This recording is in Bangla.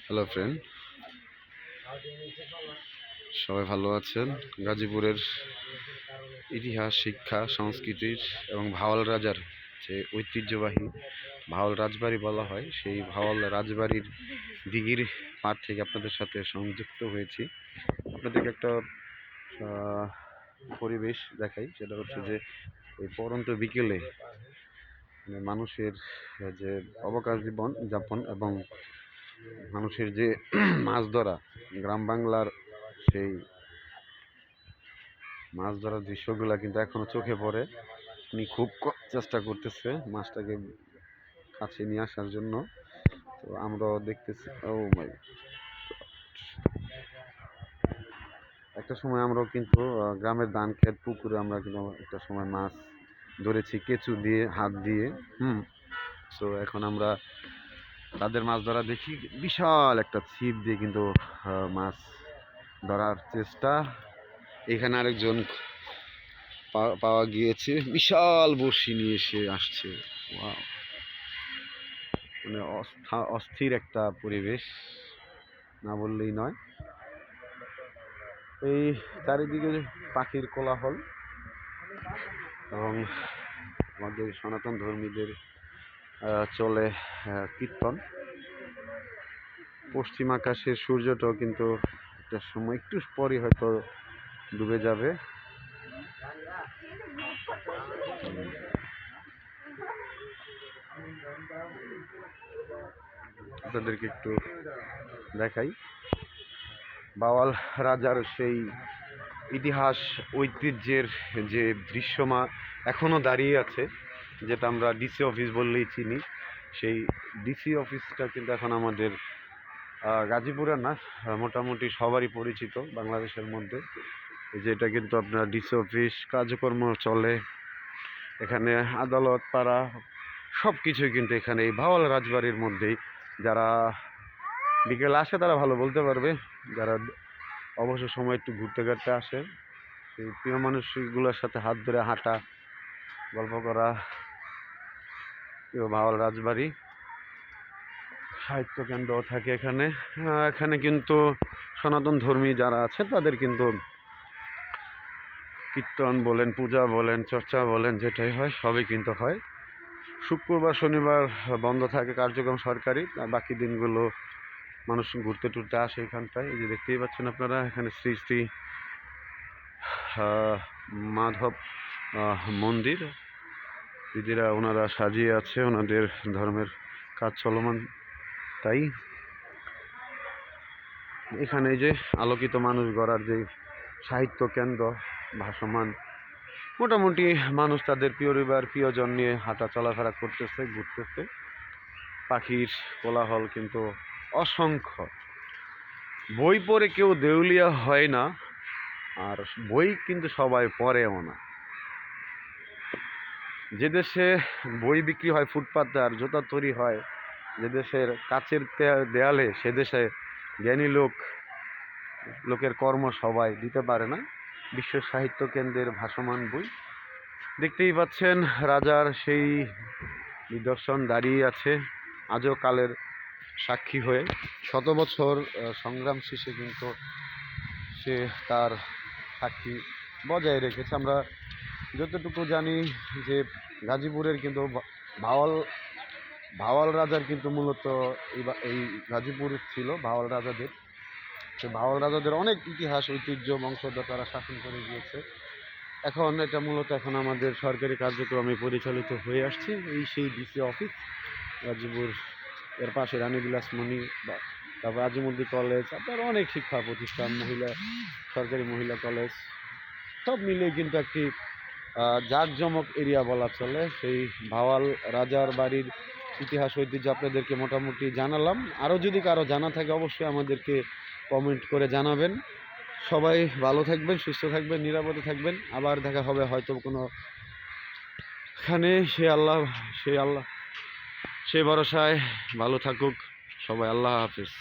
হ্যালো ফ্রেন্ড, সবাই ভালো আছেন? গাজীপুরের ইতিহাস, শিক্ষা, সংস্কৃতির এবং ভাওয়াল রাজার যে ঐতিহ্যবাহী ভাওয়াল রাজবাড়ি বলা হয়, সেই ভাওয়াল রাজবাড়ির দিঘির পাড় থেকে আপনাদের সাথে সংযুক্ত হয়েছি। আপনাদেরকে একটা পরিবেশ দেখাই, সেটা হচ্ছে যে এই পড়ন্ত বিকেলে মানুষের যে অবকাশ জীবন যাপন এবং মানুষের যে মাছ ধরা, গ্রাম বাংলার সেই মাছ ধরার দৃশ্যগুলা কিন্তু এখনো চোখে পড়ে। উনি খুব চেষ্টা করতেছে মাছটাকে কাছে নিয়ে আসার জন্য। তো আমরাও দেখতেছি। ও মাই, একটা সময় আমরাও কিন্তু গ্রামের ধান ক্ষেত পুকুরে আমরা কিন্তু একটা সময় মাছ ধরেছি কেঁচু দিয়ে, হাত দিয়ে। তো এখন আমরা তাদের মাছ ধরা দেখি, বিশাল একটা ছিপ দিয়ে কিন্তু মাছ ধরার চেষ্টা। এখানে আরেকজন পাওয়া গিয়েছে, বিশাল বড়শি নিয়ে এসে আসছে। মানে অস্থির একটা পরিবেশ, না বললেই নয়। এই চারিদিকে পাখির কোলাহল এবং আমাদের সনাতন ধর্মীদের চলে কীর্তন। পশ্চিম আকাশের সূর্যটাও কিন্তু একটা সময় একটু পরই হয়তো ডুবে যাবে। আপনাদেরকে একটু দেখাই ভাওয়াল রাজার সেই ইতিহাস, ঐতিহ্যের যে দৃশ্যমা এখনো দাঁড়িয়ে আছে, যেটা আমরা ডিসি অফিস বললেই চিনি। সেই ডিসি অফিসটা কিন্তু এখন আমাদের গাজীপুরের না, মোটামুটি সবারই পরিচিত বাংলাদেশের মধ্যে। যেটা কিন্তু আপনার ডিসি অফিস, কাজকর্ম চলে এখানে, আদালত, পাড়া সব কিছুই কিন্তু এখানে এই ভাওয়াল রাজবাড়ির মধ্যেই। যারা বিকেলে আসে তারা ভালো বলতে পারবে, যারা অবসর সময় একটু ঘুরতে ঘাটতে আসে, সেই প্রিয় মানুষগুলোর সাথে হাত ধরে হাঁটা, গল্প করা। ভাওয়াল রাজবাড়ি সাহিত্য কেন্দ্র থাকে এখানে। এখানে কিন্তু সনাতন ধর্মী যারা আছে তাদের কিন্তু কীর্তন বলেন, পূজা বলেন, চর্চা বলেন, যেটাই হয় সবই কিন্তু হয়। শুক্রবার শনিবার বন্ধ থাকে কার্যক্রম সরকারি, আর বাকি দিনগুলো মানুষ ঘুরতে টুরতে আসে এখানটায়। এই যে দেখতেই পাচ্ছেন আপনারা, এখানে শ্রী শ্রী মাধব মন্দির। দিদিরা ওনারা সাজিয়ে আছে, ওনাদের ধর্মের কাজ চলমান। তাই এখানে যে আলোকিত মানুষ গড়ার যে সাহিত্য কেন্দ্র ভাসমান, মোটামুটি মানুষ তাদের পরিবার প্রিয়জন নিয়ে হাঁটা চলাফেরা করতেছে, ঘুরতেছে। পাখির কোলাহল কিন্তু অসংখ্য। বই পড়ে কেউ দেউলিয়া হয় না, আর বই কিন্তু সবাই পড়েও না। যে দেশে বই বিক্রি হয় ফুটপাতে আর জুতা তৈরি হয় যে দেশের কাচের দেয়ালে, সে দেশে জ্ঞানী লোকের কর্ম সবাই দিতে পারে না। বিশ্ব সাহিত্য কেন্দ্রের ভাসমান বই দেখতেই পাচ্ছেন, রাজার সেই নিদর্শন দাঁড়িয়ে আছে আজও কালের সাক্ষী হয়ে। শত বছর সংগ্রাম শেষে কিন্তু সে তার সাক্ষী বজায় রেখেছে। আমরা যতটুকু জানি যে গাজীপুরের কিন্তু ভাওয়াল রাজার কিন্তু মূলত এই গাজীপুর ছিল ভাওয়াল রাজাদের। সে ভাওয়াল রাজাদের অনেক ইতিহাস, ঐতিহ্য, বংশধর তারা শাসন করে গিয়েছে। এখন এটা মূলত এখন আমাদের সরকারি কার্যক্রমে পরিচালিত হয়ে আসছে। এই সেই ডিসি অফিস গাজীপুর, এর পাশে রানী বিলাসমণি, তারপর আজিমুদ্দিন কলেজ, আপনার অনেক শিক্ষা প্রতিষ্ঠান, সরকারি মহিলা কলেজ, সব মিলিয়ে কিন্তু একটি জাঁকজমক এরিয়া বলা চলে। সেই ভাওয়াল রাজার বাড়ির ইতিহাস, ঐতিহ্য আপনাদেরকে মোটামুটি জানালাম। আরও যদি কারো জানা থাকে অবশ্যই আমাদেরকে কমেন্ট করে জানাবেন। সবাই ভালো থাকবেন, সুস্থ থাকবেন, নিরাপদে থাকবেন। আবার দেখা হবে হয়তো কোনো খানে। সে আল্লাহ সে ভরসায় ভালো থাকুক সবাই। আল্লাহ হাফেজ।